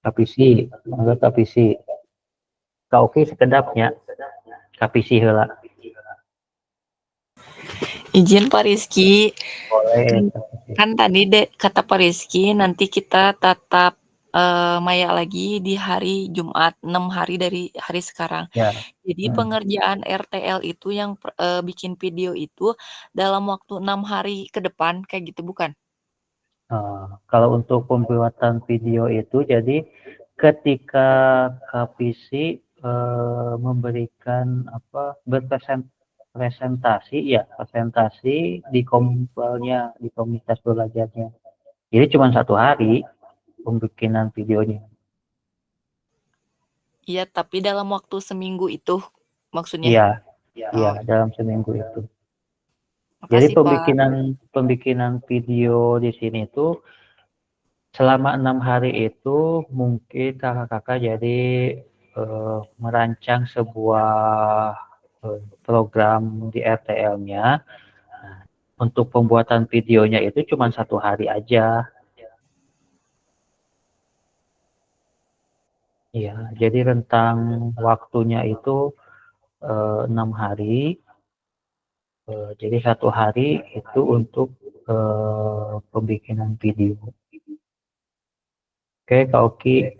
Kapisi, mangga kapisi. Kau oke sekedapnya. Kapisi heula. Izin Pak Rizky, Boleh. kan tadi kata Pak Rizky nanti kita tatap maya lagi di hari Jumat 6 hari dari hari sekarang. Ya. Jadi pengerjaan RTL itu yang bikin video itu dalam waktu 6 hari ke depan kayak gitu bukan? Kalau untuk pembuatan video itu, jadi ketika KPC memberikan presentasi di kompelnya, di komunitas belajarnya. Jadi cuma 1 hari pembikinan videonya. Iya, tapi dalam waktu seminggu itu maksudnya. Iya, dalam seminggu itu. Makasih, Jadi Pak. pembikinan video di sini tuh selama 6 hari itu mungkin kakak-kakak jadi merancang sebuah program di RTL-nya. Nah, untuk pembuatan videonya itu cuma 1 hari aja. Iya, jadi rentang waktunya itu 6 hari. Jadi 1 hari itu untuk pembikinan video. Oke, Kak Oki.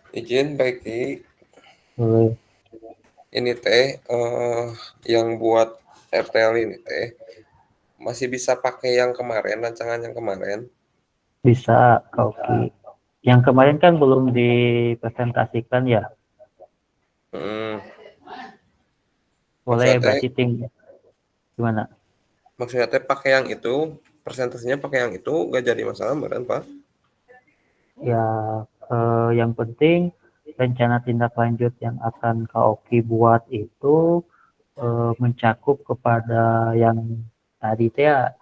Izin Pak Ki, Boleh. ini teh yang buat RTL ini teh masih bisa pakai yang kemarin, rancangan yang kemarin? Bisa, Kak Oki. Yang kemarin kan belum dipresentasikan ya. Boleh berarti gimana? Maksudnya teh pakai yang itu, presentasinya pakai yang itu, nggak jadi masalah beneran Pak? Ya, yang penting rencana tindak lanjut yang akan Kak Oki buat itu mencakup kepada yang tadi ya,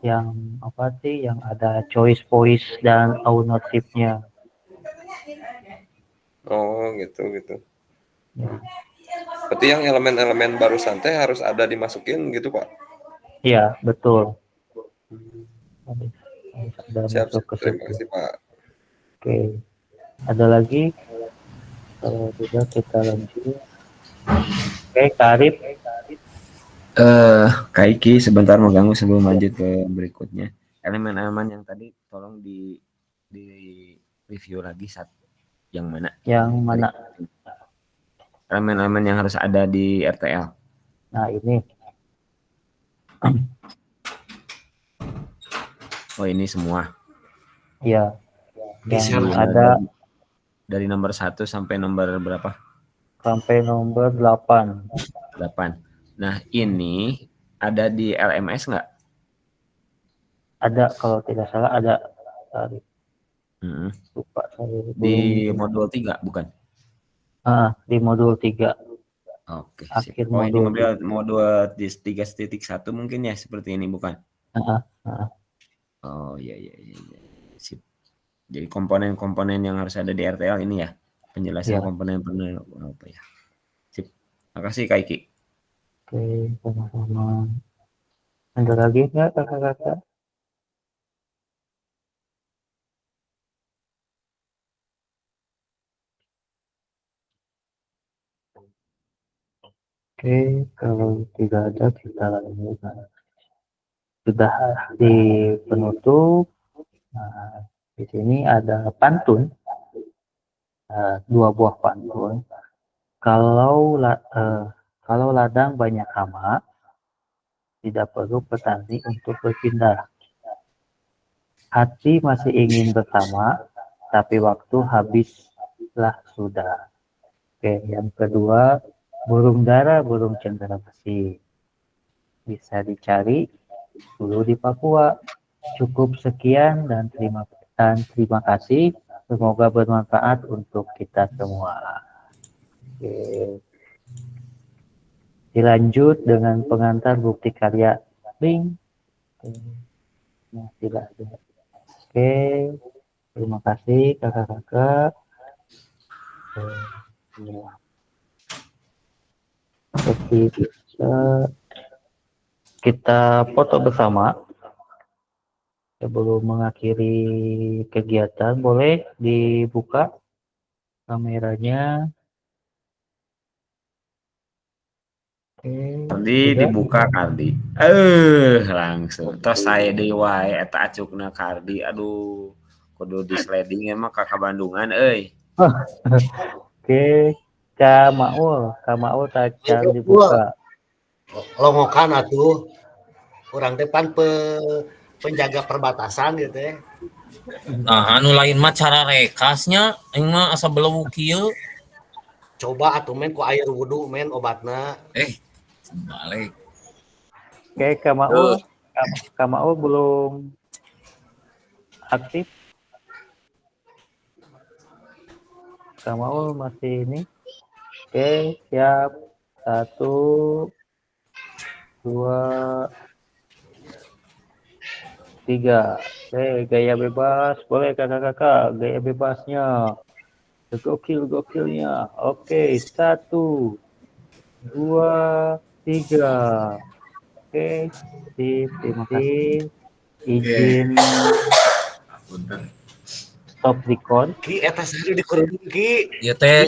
yang apa sih, yang ada choice voice dan ownership-nya. Oh, gitu. Ya. Berarti yang elemen-elemen baru santai harus ada dimasukin gitu Pak? Iya, betul. Harus ada Siap, masuk ke terima situ. kasih Pak. Oke. Ada lagi? Kalau tidak kita lanjut. Oke, Karib. Kak Iki sebentar mengganggu sebelum lanjut ke berikutnya. Elemen-elemen yang tadi tolong di review lagi yang mana? Yang mana? Elemen-elemen yang harus ada di RTL. Nah, ini. Oh, ini semua. Ya. Yang ada dari nomor 1 sampai nomor berapa? Sampai nomor 8. 8. Nah, ini ada di LMS nggak? Ada, kalau tidak salah ada. Lupa saya. Di modul 3 bukan? Di modul 3. Oke. Akhir Oh, ini modul. modul 3.1 mungkin ya, seperti ini bukan? Oh, iya. Sip. Jadi komponen-komponen yang harus ada di RTL ini ya, penjelasan komponen apa ya. Sip. Makasih Kak Iki. Oke, sama-sama. Ada lagi nggak kakak-kakak? Oke, kalau tidak ada kita lanjutkan. Sudah di penutup. Nah, di sini ada pantun. 2 buah pantun. Kalau ladang banyak hama, tidak perlu petani untuk berpindah. Hati masih ingin bersama, tapi waktu habislah sudah. Oke, yang kedua, burung dara, burung cendrawasih. Bisa dicari dulu di Papua. Cukup sekian dan terima kasih. Semoga bermanfaat untuk kita semua. Oke. Dilanjut dengan pengantar bukti karya link. Nah, tidak ada. Oke, terima kasih kakak-kakak. Seperti bisa kita foto bersama sebelum mengakhiri kegiatan. Boleh dibuka kameranya. Kardi dibuka Kardi. Langsung. Terus saya dewa eta acukna Kardi. Aduh, kudu di sliding emang kakak Bandungan Oke, Kak Maul tak dibuka. Longokan atuh. Orang depan penjaga perbatasan gitu ya. Nah, anu lain mah cara rekasnya, aing mah asa beleuw kieu. Coba atuh men ku air wudu men obatna. Balik. Oke, Kak Maul belum aktif. Kak Maul masih ini. Oke, siap. 1, 2, 3. Oke, gaya bebas. Boleh kakak-kakak, gaya bebasnya. Gokilnya. Oke, 1, 2, 3. Oke, terima kasih. Izin stop record. Ki eta sari dikurung ki. Ieu teh